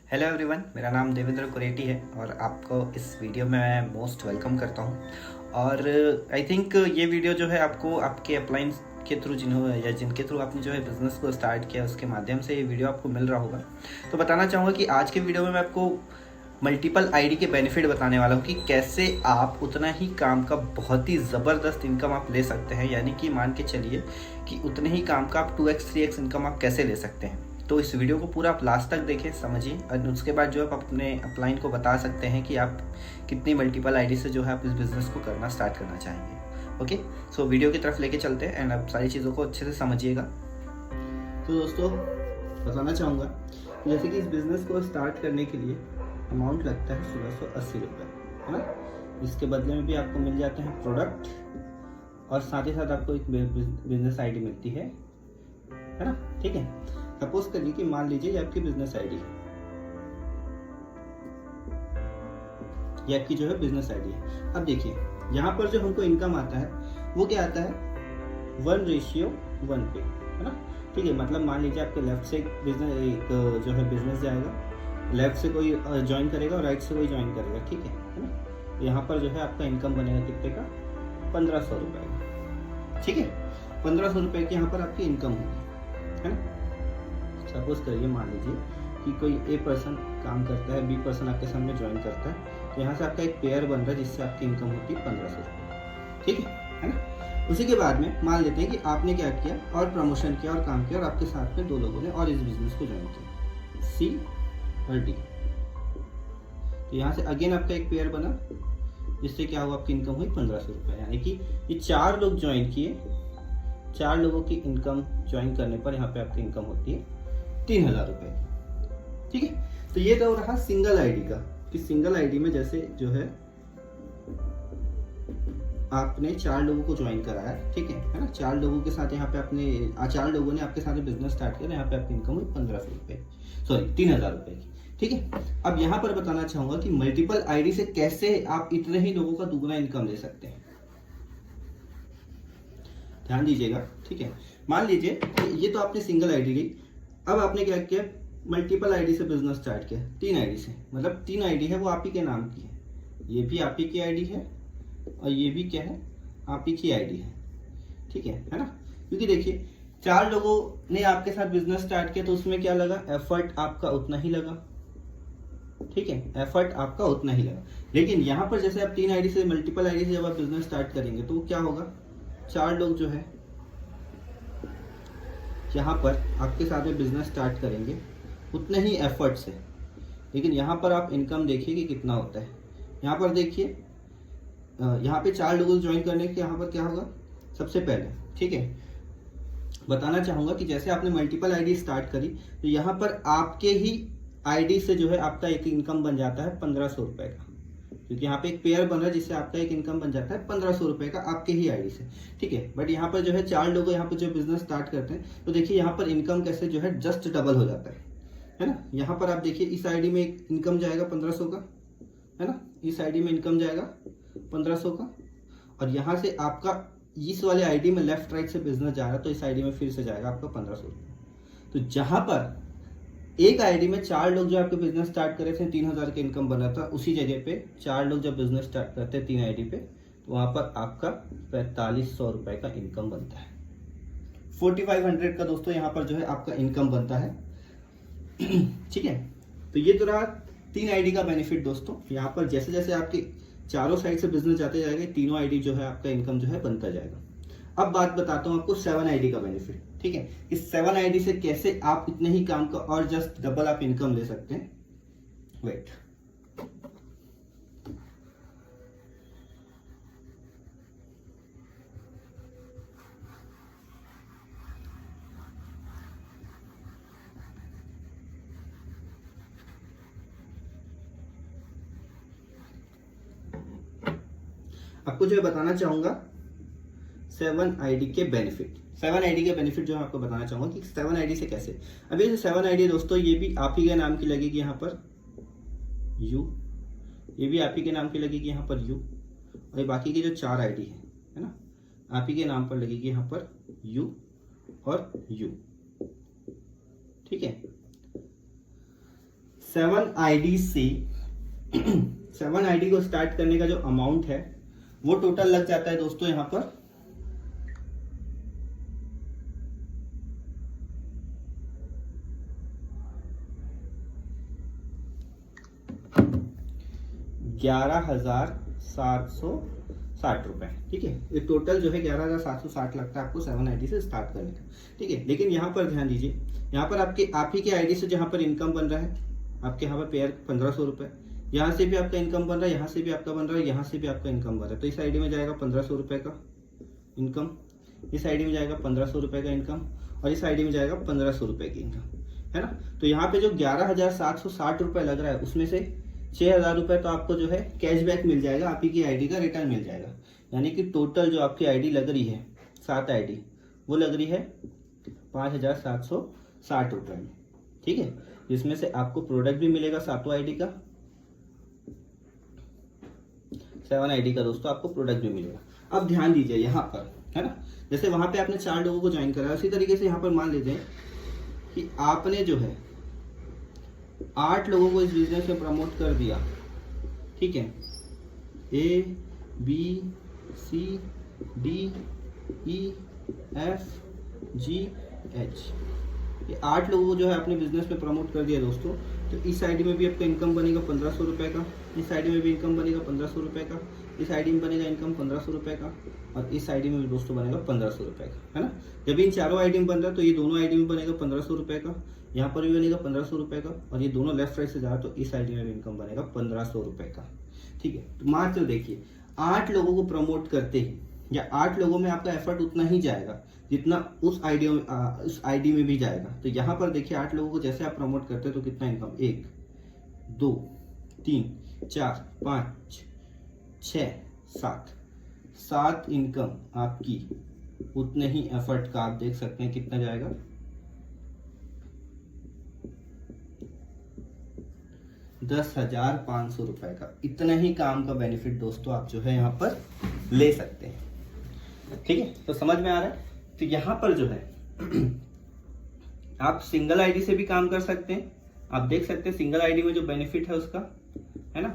Hello everyone, मेरा नाम देवेंद्र कुरेटी है और आपको इस वीडियो में मैं मोस्ट वेलकम करता हूँ। और आई थिंक ये वीडियो जो है आपको आपके अपलाइन के थ्रू या जिनके थ्रू आपने जो है बिज़नेस को स्टार्ट किया उसके माध्यम से ये वीडियो आपको मिल रहा होगा। तो बताना चाहूँगा कि आज के वीडियो में मैं आपको मल्टीपल आईडी के बेनिफिट बताने वाला हूँ कि कैसे आप उतना ही काम का बहुत ही ज़बरदस्त इनकम आप ले सकते हैं। यानी कि मान के चलिए कि उतने ही काम का आप 2x 3x इनकम आप कैसे ले सकते हैं। तो इस वीडियो को पूरा आप लास्ट तक देखें, समझिए, और उसके बाद जो आप अपने अपलाइन को बता सकते हैं कि आप कितनी मल्टीपल आईडी से जो है आप इस बिज़नेस को करना स्टार्ट करना चाहेंगे। ओके, सो वीडियो की तरफ लेके चलते हैं एंड आप सारी चीज़ों को अच्छे से समझिएगा। तो दोस्तों बताना चाहूँगा जैसे कि इस बिज़नेस को स्टार्ट करने के लिए अमाउंट लगता है 1680 रुपये, है ना। इसके बदले में भी आपको मिल जाते हैं प्रोडक्ट और साथ ही साथ आपको एक बिजनेस आईडी मिलती है ना। ठीक है, सपोज करिए कि मान लीजिए ये आपकी बिजनेस आईडी है, ये आपकी जो है बिजनेस आईडी है। अब देखिए यहाँ पर जो हमको इनकम आता है वो क्या आता है 1:1 पे, है ना। ठीक है, मतलब मान लीजिए आपके लेफ्ट से एक जो है बिजनेस जाएगा, लेफ्ट से कोई ज्वाइन करेगा और राइट से कोई ज्वाइन करेगा। ठीक है ना। यहाँ पर जो है आपका इनकम बनेगा कितने का, 1500 रुपये का। ठीक है, 1500 रुपये की यहाँ पर आपकी इनकम होगी, है ना। सपोज करिए मान लीजिए कि कोई ए पर्सन काम करता है, बी पर्सन आपके सामने ज्वाइन करता है, तो यहाँ से आपका एक पेयर बन रहा है जिससे आपकी इनकम होती है 1500 रुपये। ठीक है ना। उसी के बाद में मान लेते हैं कि आपने क्या किया और प्रमोशन किया और काम किया और आपके साथ में 2 लोगों ने और इस बिजनेस को ज्वाइन किया, सी और डी। तो यहाँ से अगेन आपका एक पेयर बना जिससे क्या हुआ, आपकी इनकम हुई 1500 रुपये। यानी कि ये 4 लोग ज्वाइन किए, 4 लोगों की इनकम ज्वाइन करने पर यहाँ पे आपकी इनकम होती है 3000 रुपये। ठीक है, तो ये तो रहा सिंगल आईडी का कि सिंगल आईडी में जैसे जो है आपने 4 लोगों को ज्वाइन कराया, ठीक है ना। 4 लोगों के साथ यहाँ पे आपने 4 लोगों ने आपके साथ बिजनेस स्टार्ट किया, यहाँ पे आपकी इनकम हुई 1500 रुपये, सॉरी 3000 रुपये की। ठीक है, अब यहाँ पर बताना चाहूंगा कि मल्टीपल आईडी से कैसे आप इतने ही लोगों का दुगना इनकम ले सकते हैं। ध्यान दीजिएगा, ठीक है। मान लीजिए ये तो आपने सिंगल आईडी ली, अब आपने क्या किया, मल्टीपल आईडी से बिजनेस स्टार्ट किया, 3 आईडी से, मतलब 3 आईडी है वो आप ही के नाम की है, ये भी आप ही की आईडी है और ये भी क्या है, आप ही की आईडी है। ठीक है ना। क्योंकि देखिए 4 लोगों ने आपके साथ बिजनेस स्टार्ट किया तो उसमें क्या लगा, एफर्ट आपका उतना ही लगा। ठीक है, एफर्ट आपका उतना ही लगा। लेकिन यहाँ पर जैसे आप 3 आईडी से मल्टीपल आईडी से जब आप बिजनेस स्टार्ट करेंगे तो क्या होगा, 4 लोग जो है यहाँ पर आपके साथ में बिजनेस स्टार्ट करेंगे उतने ही एफर्ट से। लेकिन यहाँ पर आप इनकम देखिए कि कितना होता है। यहाँ पर देखिए यहाँ पे 4 लोगों को ज्वाइन करने के यहाँ पर क्या होगा, सबसे पहले ठीक है बताना चाहूँगा कि जैसे आपने मल्टीपल आईडी स्टार्ट करी तो यहाँ पर आपके ही आईडी से जो है आपका एक इनकम बन जाता है 1500 रुपये का, क्योंकि यहाँ पे एक पेयर बन रहा है जिससे आपका एक इनकम बन जाता है 1500 रुपये का आपके ही आईडी से। ठीक है, बट यहाँ पर जो है 4 लोग यहाँ पर जो बिजनेस स्टार्ट करते हैं तो देखिए यहाँ पर इनकम कैसे जो है जस्ट डबल हो जाता है ना। यहाँ पर आप देखिए इस आईडी में एक इनकम जाएगा 1500 का, है ना, इस आईडी में इनकम जाएगा 1500 का, और यहाँ से आपका इस वाले आईडी में लेफ्ट राइट से बिजनेस जा रहा है तो इस आईडी में फिर से जाएगा आपका 1500 रुपये। तो जहाँ पर एक आईडी में 4 लोग जो आपके बिजनेस स्टार्ट करे थे 3000 का इनकम बना था, उसी जगह पे 4 लोग जब बिजनेस स्टार्ट करते हैं 3 आईडी पे तो वहाँ पर आपका 4500 रुपये का इनकम बनता है। 4500 का दोस्तों यहाँ पर जो है आपका इनकम बनता है। ठीक है, तो ये तो रहा 3 आईडी का बेनिफिट दोस्तों। यहाँ पर जैसे जैसे आपके चारों साइड से बिजनेस जाते जाएंगे, तीनों आईडी जो है आपका इनकम जो है बनता जाएगा। अब बात बताता हूँ आपको 7 आईडी का बेनिफिट। ठीक है, इस 7 आईडी से कैसे आप इतने ही काम का और जस्ट डबल आप इनकम ले सकते हैं। वेट, आपको जो है बताना चाहूंगा 7 आईडी के बेनिफिट। 7 आईडी के बेनिफिट जो मैं आपको बताना चाहूंगा कि 7 आईडी से कैसे। अब ये जो 7 आईडी दोस्तों ये भी आप ही के नाम की लगेगी, यहाँ पर यू, ये भी आप ही के नाम की लगेगी यहाँ पर यू, और बाकी की जो 4 आईडी है ना, आप ही के नाम पर लगेगी यहाँ पर यू और यू। ठीक है, 7 आईडी से 7 आईडी को स्टार्ट करने का जो अमाउंट है वो टोटल लग जाता है दोस्तों यहाँ पर 11,760 रुपए। ठीक है, ये टोटल जो है 11,760 लगता है आपको 7 आईडी से स्टार्ट करने का। ठीक है, लेकिन यहाँ पर ध्यान दीजिए, यहाँ पर आप ही के आईडी से जहाँ पर इनकम बन रहा है, आपके यहाँ पर पेयर 1500 रुपए, यहाँ से भी आपका इनकम बन रहा है, यहाँ से भी आपका बन रहा है, यहाँ से भी आपका इनकम बन रहा है। तो इस आईडी में जाएगा 1500 रुपए का इनकम, इस आईडी में जाएगा 1500 रुपए का इनकम, और इस आईडी में जाएगा 1500 रुपए की इनकम, है ना। तो यहाँ पे जो 11,760 रुपए लग रहा है उसमें से 6,000 रुपए तो आपको जो है कैशबैक मिल जाएगा, आप ही की आईडी का रिटर्न मिल जाएगा। यानी कि टोटल जो आपकी आईडी लग रही है 7 आईडी, वो लग रही है 5,760 रुपए में। ठीक है, जिसमें से आपको प्रोडक्ट भी मिलेगा 7 आईडी का, 7 आईडी का दोस्तों आपको प्रोडक्ट भी मिलेगा। अब ध्यान दीजिए यहाँ पर, है ना, जैसे वहां पे आपने 4 लोगों को ज्वाइन करा, उसी तरीके से यहाँ पर मान लेते हैं कि आपने जो है 8 लोगों को इस बिजनेस में प्रमोट कर दिया। ठीक है, A B C D E F G H, ये 8 लोगों को जो है अपने बिजनेस में प्रमोट कर दिया दोस्तों। तो इस आईडी में भी आपका इनकम बनेगा 1500 रुपए का, इस आईडी में भी इनकम बनेगा 1500 रुपए का, इस आईडी में बनेगा इनकम 1500 रुपए का, और इस आईडी में भी दोस्तों बनेगा 1500 रुपए का, है ना। जब इन चारों आईडी में बन रहा है तो ये दोनों आईडी में बनेगा 1500 रुपए का, यहाँ पर भी बनेगा 1500 रुपए का, और ये दोनों लेफ्ट राइट से जा रहा है तो इस आईडी में भी इनकम बनेगा 1500 रुपए का। ठीक है, तो मात्र देखिए 8 लोगों को प्रमोट करते ही, या 8 लोगों में आपका एफर्ट उतना ही जाएगा जितना उस आईडी में भी जाएगा। तो यहाँ पर देखिए 8 लोगों को जैसे आप प्रमोट करते हैं तो कितना इनकम, 1 2 3 4 5 6 7 इनकम आपकी उतने ही एफर्ट का आप देख सकते हैं कितना जाएगा, 10,500 रुपए का। इतना ही काम का बेनिफिट दोस्तों आप जो है यहाँ पर ले सकते हैं। ठीक है, तो समझ में आ रहा है। तो यहाँ पर जो है आप सिंगल आईडी से भी काम कर सकते हैं। आप देख सकते हैं सिंगल आईडी में जो बेनिफिट है उसका, है ना।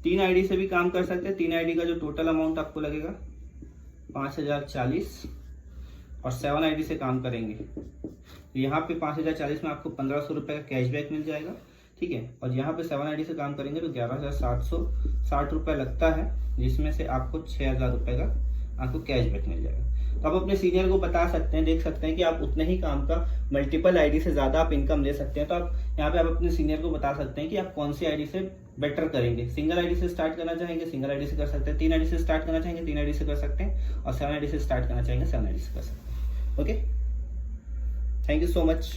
3 आईडी से भी काम कर सकते हैं। 3 आईडी का जो टोटल अमाउंट आपको लगेगा 5,040, और 7 आईडी से काम करेंगे तो यहाँ पे 5,040 में आपको 1500 रुपए का कैशबैक मिल जाएगा। ठीक है, और यहाँ पे 7 आईडी से काम करेंगे तो 11,760 रुपए लगता है, जिसमें से आपको 6,000 रुपए का आपको कैशबैक मिल जाएगा। तो आप अपने सीनियर को बता सकते हैं, देख सकते हैं कि आप उतने ही काम का मल्टीपल आईडी से ज्यादा आप इनकम ले सकते हैं। तो आप यहाँ पे आप अपने सीनियर को बता सकते हैं कि आप कौन सी आईडी से बेटर करेंगे। सिंगल आईडी से स्टार्ट करना चाहेंगे, सिंगल आईडी से कर सकते हैं। 3 आईडी से स्टार्ट करना चाहेंगे, 3 आईडी से कर सकते हैं, और 7 आईडी से स्टार्ट करना चाहेंगे, 7 आईडी से कर सकते हैं। Okay, thank you so much.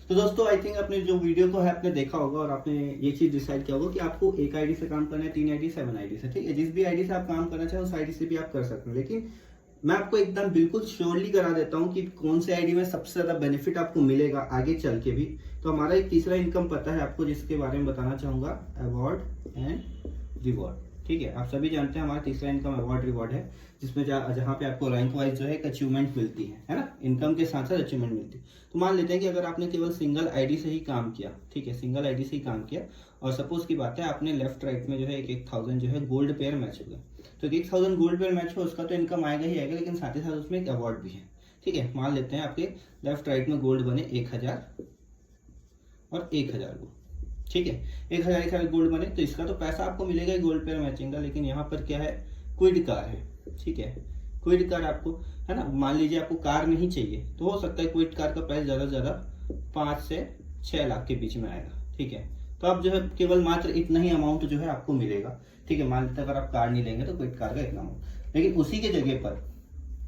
तो दोस्तों आई थिंक आपने जो वीडियो को है आपने देखा होगा और आपने ये चीज डिसाइड किया होगा कि आपको एक आईडी से काम करना है, 3 आईडी 7 आईडी से। ठीक है, जिस भी आईडी से आप काम करना चाहें उस आईडी से भी आप कर सकते हैं। लेकिन मैं आपको एकदम बिल्कुल श्योरली करा देता हूँ कि कौन से आईडी में सबसे ज्यादा बेनिफिट आपको मिलेगा आगे चल के भी। तो हमारा एक तीसरा इनकम पता है आपको, जिसके बारे में बताना चाहूंगा, अवार्ड एंड रिवॉर्ड। ठीक है, आप सभी जानते हैं हमारा तीसरा इनकम अवार्ड रिवॉर्ड है, जिसमें जहाँ पे आपको रैंक वाइज जो है एक अचीवमेंट मिलती है ना, इनकम के साथ साथ अचीवमेंट मिलती है। तो मान लेते हैं कि अगर आपने केवल सिंगल आईडी से ही काम किया, ठीक है, सिंगल आईडी से ही काम किया, और सपोज की बात है आपने लेफ्ट राइट में जो है 1,000 जो है गोल्ड पेयर मैच हो गया, तो 1,000 गोल्ड पेयर मैच हो उसका तो इनकम आएगा ही आएगा, लेकिन साथ ही साथ उसमें एक अवार्ड भी है। ठीक है, मान लेते हैं आपके लेफ्ट राइट में गोल्ड बने 1,000 और 1,000 गोल्ड। ठीक है, 1,000 गोल्ड बने तो इसका तो पैसा आपको मिलेगा ही गोल्ड पेयर मैचिंग का, लेकिन यहाँ पर क्या है, क्विड कार है। ठीक है, क्विड कार आपको, है ना, मान लीजिए आपको कार नहीं चाहिए तो हो सकता है क्विड कार का प्राइस ज्यादा से ज्यादा 5 से 6 लाख के बीच में आएगा। ठीक है, तो आप जो है केवल मात्र इतना ही अमाउंट जो है आपको मिलेगा। ठीक है, मान लेते हैं अगर आप कार नहीं लेंगे तो क्विड कार का इतना अमाउंट, लेकिन उसी के जगह पर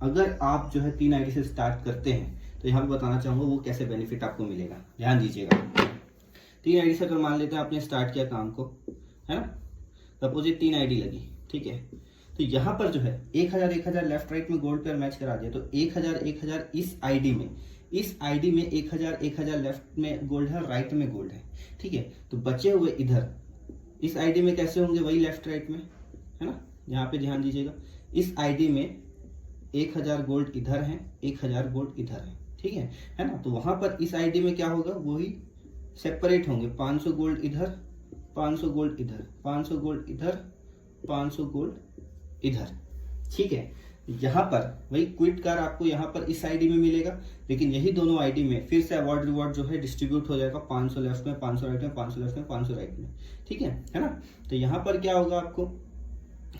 अगर आप जो है 3 आईडी से स्टार्ट करते हैं तो यहाँ पे बताना चाहूंगा वो कैसे बेनिफिट आपको मिलेगा, ध्यान दीजिएगा। 3 आईडी से अगर मान लेते हैं आपने स्टार्ट किया काम को, है ना, सपोज ये 3 आईडी लगी। ठीक है, तो यहाँ पर जो है 1,000 लेफ्ट राइट में गोल्ड पेयर मैच करा दिया, तो 1,000 इस आईडी में 1,000 लेफ्ट में गोल्ड है, राइट में गोल्ड है। ठीक है, तो बचे हुए इधर इस आईडी में कैसे होंगे, वही लेफ्ट राइट में, है ना। यहाँ पे ध्यान दीजिएगा, इस आईडी में 1,000 गोल्ड इधर है, 1,000 गोल्ड इधर है। ठीक है ना। तो वहां पर इस आईडी में क्या होगा, वही सेपरेट होंगे, 500 गोल्ड इधर, 500 गोल्ड इधर, 500 गोल्ड इधर, 500 गोल्ड इधर, ठीक है। यहाँ पर वही क्विट कार आपको यहाँ पर इस आईडी में मिलेगा, लेकिन यही दोनों आईडी में फिर से अवार्ड रिवॉर्ड जो है डिस्ट्रीब्यूट हो जाएगा, 500 लेफ्ट में, 500 राइट में, 500 लेफ्ट में, 500 राइट में, ठीक है ना। तो यहाँ पर क्या होगा आपको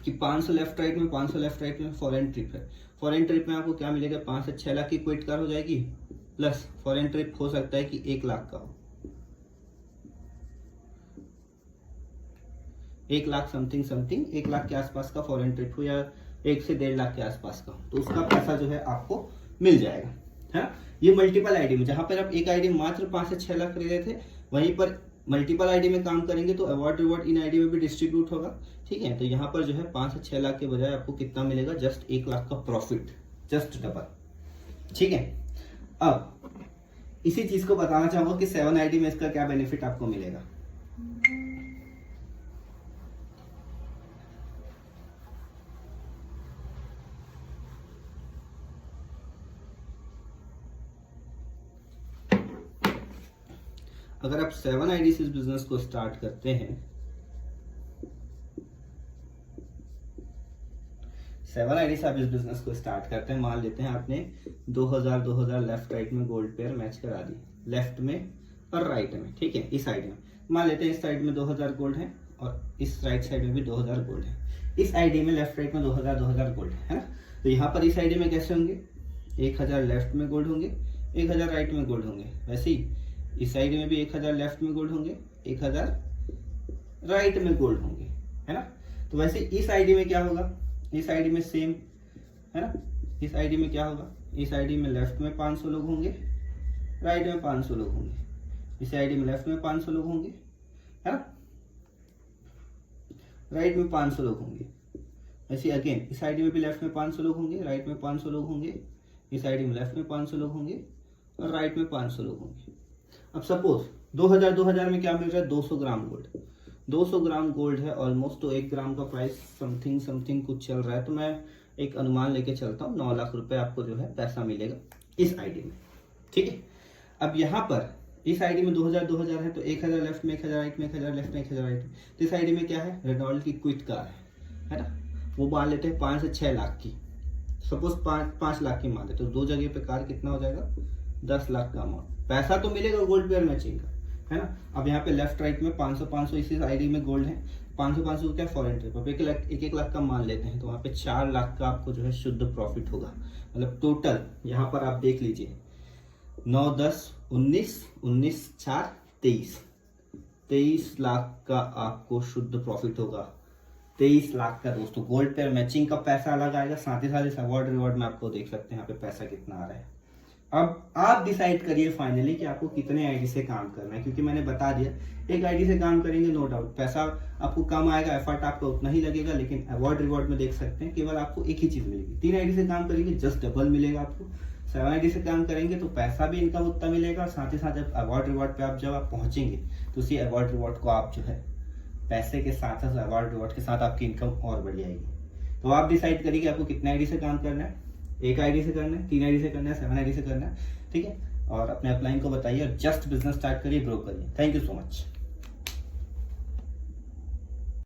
कि 500 लेफ्ट राइट में, 500 लेफ्ट राइट में फॉरेन ट्रिप है, फॉरेन ट्रिप में आपको क्या मिलेगा, 5 से 6 लाख की क्विट कार हो जाएगी, प्लस फॉरेन ट्रिप हो सकता है कि 1 लाख का हो, 1 लाख समथिंग 1 लाख के आसपास का फॉरेन ट्रिप हो, या 1 से 1.5 लाख के आसपास का, तो उसका पैसा जो है आपको मिल जाएगा, है ना। ये मल्टीपल आईडी में, जहां पर आप एक आईडी मात्र 5 से 6 लाख खरीदे थे, वहीं पर मल्टीपल आईडी में काम करेंगे तो अवार्ड रिवॉर्ड इन आईडी में भी डिस्ट्रीब्यूट होगा, ठीक है। तो यहाँ पर जो है 5 से 6 लाख के बजाय आपको कितना मिलेगा, जस्ट 1 लाख का प्रॉफिट, जस्ट डबल, ठीक है। अब इसी चीज को बताना चाहूंगा कि 7 आईडी में इसका क्या बेनिफिट आपको मिलेगा। अगर आप 7 आईडी से इस बिजनेस को स्टार्ट करते हैं, 7 आईडी से आप इस बिजनेस को स्टार्ट करते हैं, मान लेते हैं आपने 2000 लेफ्ट राइट में गोल्ड पेयर मैच करा दी, लेफ्ट में और राइट में, ठीक है। इस साइड में मान लेते हैं इस साइड में 2000 गोल्ड है और इस राइट साइड में भी 2000 गोल्ड है, इस आईडी में लेफ्ट राइट में 2000 गोल्ड है ना। तो यहाँ पर इस आईडी में कैसे होंगे, 1000 लेफ्ट में गोल्ड होंगे, 1000 राइट में गोल्ड होंगे, वैसे ही इस साइड में भी 1000 लेफ्ट में गोल्ड होंगे, 1000 राइट में गोल्ड होंगे, है ना। तो वैसे इस आईडी में क्या होगा, इस आईडी में सेम, है ना। इस आईडी में क्या होगा, इस आईडी में लेफ्ट में 500 लोग होंगे, राइट में 500 लोग होंगे, इस आईडी में लेफ्ट में 500 लोग होंगे, है ना, राइट में 500 लोग होंगे। ऐसे अगेन इस आईडी में भी लेफ्ट में 500 लोग होंगे, राइट में 500 लोग होंगे, इस आईडी में लेफ्ट में 500 लोग होंगे और राइट में 500 लोग होंगे। अब सपोज 2000 में क्या मिल रहा है, 200 ग्राम गोल्ड, 200 ग्राम गोल्ड है ऑलमोस्ट, तो 1 ग्राम का प्राइस समथिंग कुछ चल रहा है, तो मैं एक अनुमान लेके चलता हूँ 9 लाख रुपए आपको जो है पैसा मिलेगा इस आईडी में, ठीक है। अब यहाँ पर इस आईडी में 2000 है, तो 1000 लेफ्ट में, 1000 राइट में, 1000 लेफ्ट में, 1000 राइट में, तो इस आईडी में क्या है, रेनॉल्ट की क्विट कार है ना, वो मान लेते हैं 5 से 6 लाख की, सपोज 5 लाख की मान लेते, तो 2 जगह पे कार कितना हो जाएगा, 10 लाख का अमाउंट, पैसा तो मिलेगा गोल्ड पेयर मैचिंग का, है ना। अब यहाँ पे लेफ्ट राइट में 500 इसी आईडी में गोल्ड है, 500 क्या फॉरेन ट्रिप, अब 1 लाख का मान लेते हैं, तो वहाँ पे 4 लाख का आपको जो है शुद्ध प्रॉफिट होगा, मतलब टोटल यहाँ पर आप देख लीजिए 9, 10, 19, 4, 23 लाख का आपको शुद्ध प्रॉफिट होगा, 23 लाख का दोस्तों। गोल्ड पेयर मैचिंग का पैसा अलग आएगा, साथ ही साथ इस अवार्ड रिवॉर्ड में आपको देख सकते हैं यहाँ पे पैसा कितना आ रहा है। अब आप डिसाइड करिए फाइनली कि आपको कितने आईडी से काम करना है, क्योंकि मैंने बता दिया एक आईडी से काम करेंगे नो डाउट पैसा आपको कम आएगा, एफर्ट आपका उतना ही लगेगा, लेकिन अवार्ड रिवॉर्ड में देख सकते हैं केवल आपको एक ही चीज मिलेगी। 3 आईडी से काम करेंगे जस्ट डबल मिलेगा आपको, 7 आईडी से काम करेंगे तो पैसा भी इनकम उतना मिलेगा, और साथ ही साथ जब अवार्ड रिवॉर्ड पे आप जब आप पहुंचेंगे तो उसी अवार्ड रिवॉर्ड को आप जो है पैसे के साथ साथ अवार्ड रिवॉर्ड के साथ आपकी इनकम और बढ़ जाएगी। तो आप डिसाइड करिए कि आपको कितने आईडी से काम करना है, 1 आईडी से करना है, 3 आईडी से करना है, 7 आईडी से करना है, ठीक है। और अपने अपलाइन को बताइए और जस्ट बिजनेस स्टार्ट करिए, ग्रो करिए। Thank you so much.